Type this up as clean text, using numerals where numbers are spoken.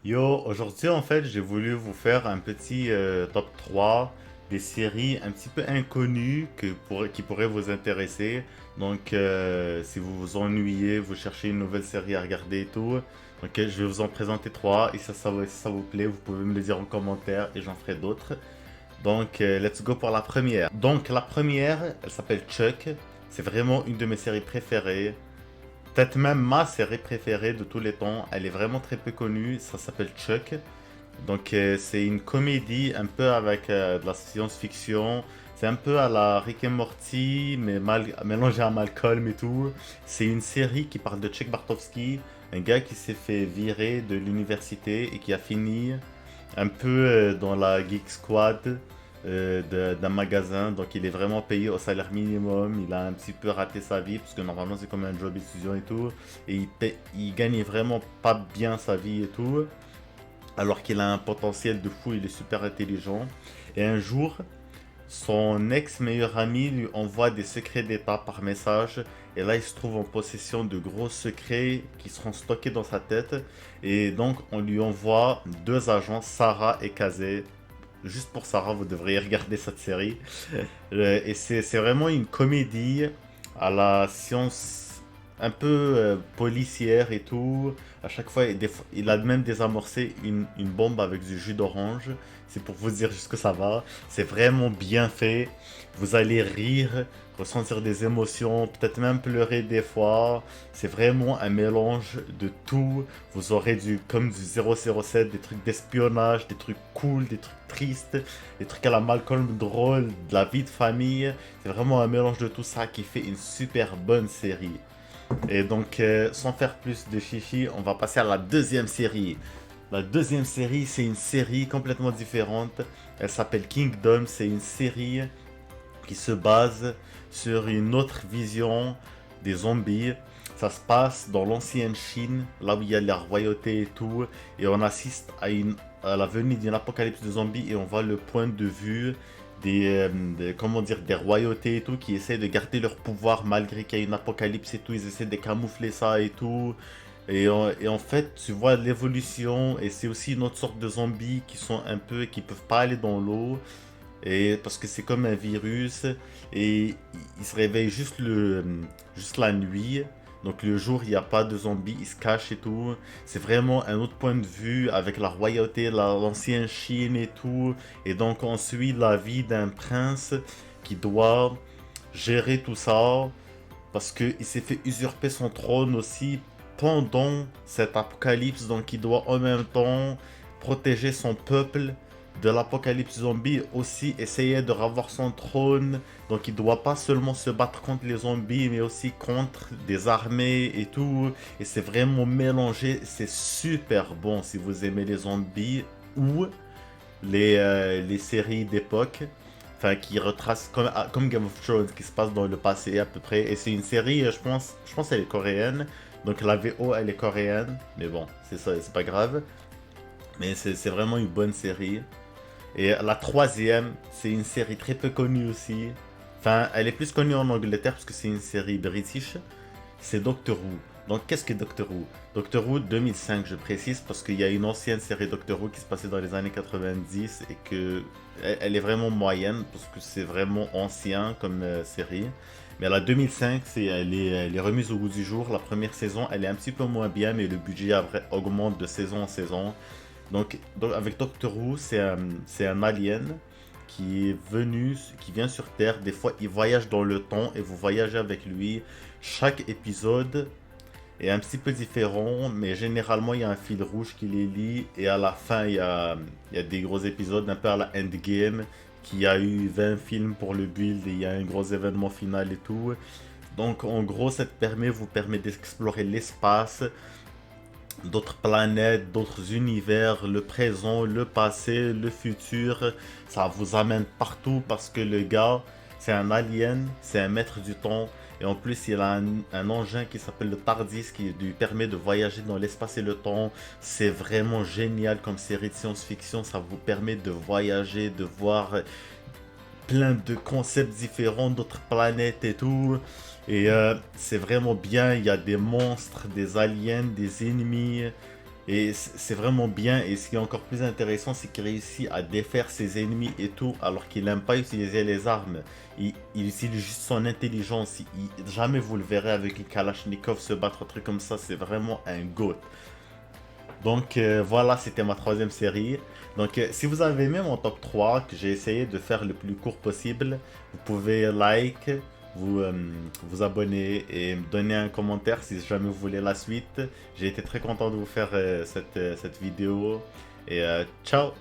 Yo, aujourd'hui en fait j'ai voulu vous faire un petit top 3 des séries un petit peu inconnues qui pourraient vous intéresser. Donc si vous vous ennuyez, vous cherchez une nouvelle série à regarder et tout, donc je vais vous en présenter trois et si ça vous plaît, vous pouvez me le dire en commentaire et j'en ferai d'autres. Donc let's go pour la première. Donc la première, elle s'appelle Chuck. C'est vraiment une de mes séries préférées. Peut-être même ma série préférée de tous les temps. Elle est vraiment très peu connue. Ça s'appelle Chuck. Donc c'est une comédie un peu avec de la science-fiction. C'est un peu à la Rick et Morty, mais mélangé à Malcolm et tout. C'est une série qui parle de Chuck Bartowski, un gars qui s'est fait virer de l'université et qui a fini un peu dans la Geek Squad d'un magasin. Donc il est vraiment payé au salaire minimum. Il a un petit peu raté sa vie parce que normalement c'est comme un job étudiant et tout. Et il gagne vraiment pas bien sa vie et tout. Alors qu'il a un potentiel de fou, il est super intelligent. Et un jour, son ex-meilleur ami lui envoie des secrets d'État par message. Et là, il se trouve en possession de gros secrets qui seront stockés dans sa tête. Et donc, on lui envoie deux agents, Sarah et Kazé. Juste pour Sarah, vous devriez regarder cette série. Et c'est vraiment une comédie à la science un peu policière et tout. À chaque fois, il a même désamorcé une bombe avec du jus d'orange. C'est pour vous dire jusque ça va. C'est vraiment bien fait. Vous allez rire, ressentir des émotions, peut-être même pleurer des fois. C'est vraiment un mélange de tout. Vous aurez comme du 007, des trucs d'espionnage, des trucs cool, des trucs tristes, des trucs à la Malcolm drôle, de la vie de famille. C'est vraiment un mélange de tout ça qui fait une super bonne série. Et donc, sans faire plus de chichi, on va passer à la deuxième série. La deuxième série, c'est une série complètement différente. Elle s'appelle Kingdom. C'est une série qui se base sur une autre vision des zombies. Ça se passe dans l'ancienne Chine, là où il y a la royauté et tout. Et on assiste à la venue d'une apocalypse de zombies et on voit le point de vue comment dire, des royautés et tout qui essaient de garder leur pouvoir malgré qu'il y a une apocalypse et tout. Ils essaient de camoufler ça et tout. Et en fait, tu vois l'évolution et c'est aussi une autre sorte de zombies qui sont un peu, qui peuvent pas aller dans l'eau. Et parce que c'est comme un virus et il se réveille juste la nuit. Donc le jour, il n'y a pas de zombies, ils se cachent et tout. C'est vraiment un autre point de vue avec la royauté, l'ancienne Chine et tout. Et donc on suit la vie d'un prince qui doit gérer tout ça parce qu'il s'est fait usurper son trône aussi pendant cet apocalypse. Donc il doit en même temps protéger son peuple de l'apocalypse zombie, aussi essayer de revoir son trône. Donc il doit pas seulement se battre contre les zombies, mais aussi contre des armées et tout. Et c'est vraiment mélangé, c'est super bon si vous aimez les zombies ou les séries d'époque. Enfin, qui retrace comme Game of Thrones, qui se passe dans le passé à peu près. Et c'est une série, je pense qu'elle est coréenne. Donc la VO, elle est coréenne. Mais bon, c'est ça, c'est pas grave. Mais c'est vraiment une bonne série. Et la troisième, c'est une série très peu connue aussi. Enfin, elle est plus connue en Angleterre parce que c'est une série british. C'est Doctor Who. Donc, qu'est-ce que Doctor Who? Doctor Who 2005, je précise, parce qu'il y a une ancienne série Doctor Who qui se passait dans les années 90 et que elle est vraiment moyenne parce que c'est vraiment ancien comme série. Mais la 2005, elle est remise au goût du jour. La première saison, elle est un petit peu moins bien, mais le budget augmente de saison en saison. Donc avec Doctor Who, c'est un alien qui est venu, qui vient sur Terre. Des fois, il voyage dans le temps et vous voyagez avec lui. Chaque épisode est un petit peu différent, mais généralement, il y a un fil rouge qui les lie. Et à la fin, il y a des gros épisodes, un peu à la Endgame, qui a eu 20 films pour le build et il y a un gros événement final et tout. Donc, en gros, vous permet d'explorer l'espace, d'autres planètes, d'autres univers, le présent, le passé, le futur. Ça vous amène partout parce que le gars, c'est un alien, c'est un maître du temps. Et en plus, il a un engin qui s'appelle le TARDIS qui lui permet de voyager dans l'espace et le temps. C'est vraiment génial comme série de science-fiction. Ça vous permet de voyager, de voir plein de concepts différents, d'autres planètes et tout. Et c'est vraiment bien, il y a des monstres, des aliens, des ennemis. Et c'est vraiment bien. Et ce qui est encore plus intéressant, c'est qu'il réussit à défaire ses ennemis et tout, alors qu'il n'aime pas utiliser les armes. Il utilise juste son intelligence. Jamais vous le verrez avec une Kalachnikov se battre, un truc comme ça. C'est vraiment un GOAT. Donc voilà, c'était ma troisième série. Donc si vous avez aimé mon top 3 que j'ai essayé de faire le plus court possible, vous pouvez like, vous abonner et me donner un commentaire si jamais vous voulez la suite. J'ai été très content de vous faire cette vidéo. Et ciao!